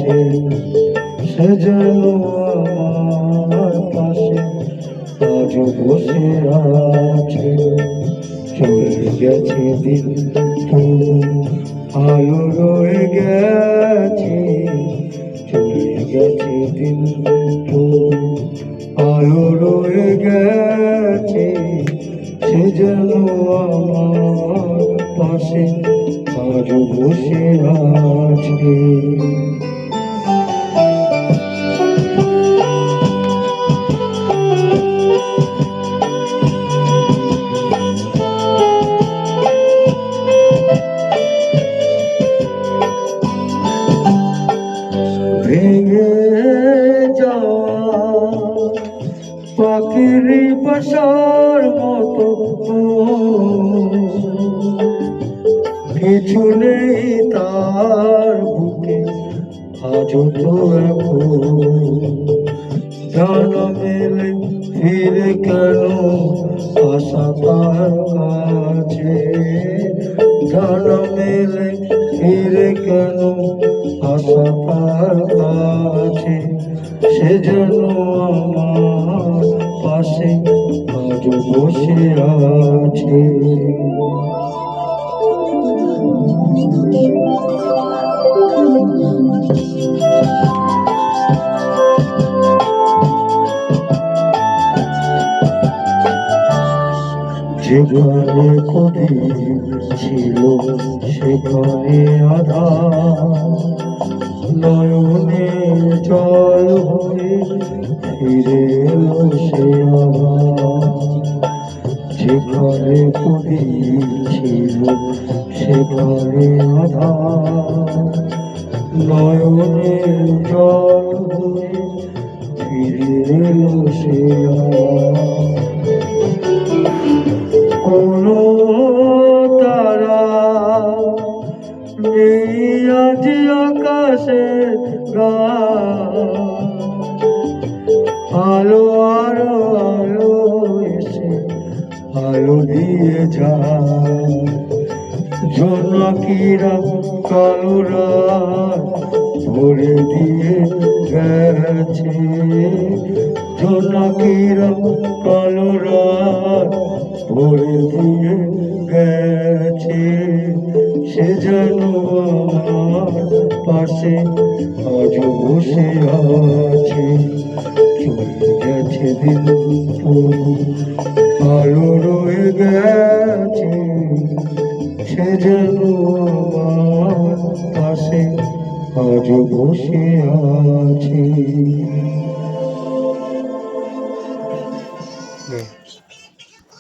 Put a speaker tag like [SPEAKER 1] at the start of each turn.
[SPEAKER 1] আছে, সে যেন আমার পাশে আজ বসে আছে। চলে গেছে দিন, তবু আলো রয়ে গেছে। চলে গেছে দিন, তবু আলো রয়ে গেছে। সে যেন আমার পাশে আজ বসে আছে। ভেঙে যাওয়া পাখির বাসার মতো কিছু নেই তার বুকে আজও তো জানা মেলে ফিরে কেন আশা তার কাছে। জানা মেলে ফিরে কেন আশা তার কাছে। সে যেন আমার পাশে আজ বসে আছে। যেখানে প্রদীপ ছিল সেখানে আধার, নয়নে জল হয়ে ফিরে এলো সে আবার। যেখানে প্রদীপ ছিল সেখানে আধার, নয়নে জল হয়ে ফিরে এলো সে আবার। কোনো তারা নেই আজ আকাশে আলো আলো আলো এসে আলো দিয়ে যায়। জোনাকিরা কালো রাত ভরে দিয়ে গেছে। জোনাকিরা কালো রাত ভরে দিয়ে গেছে। সে যেন আমার পাশে আজ বসে আছে। চলে গেছে দিন, তবু আলো রয়ে গেছে। সে যেন আমার পাশে আজ বসে আছে।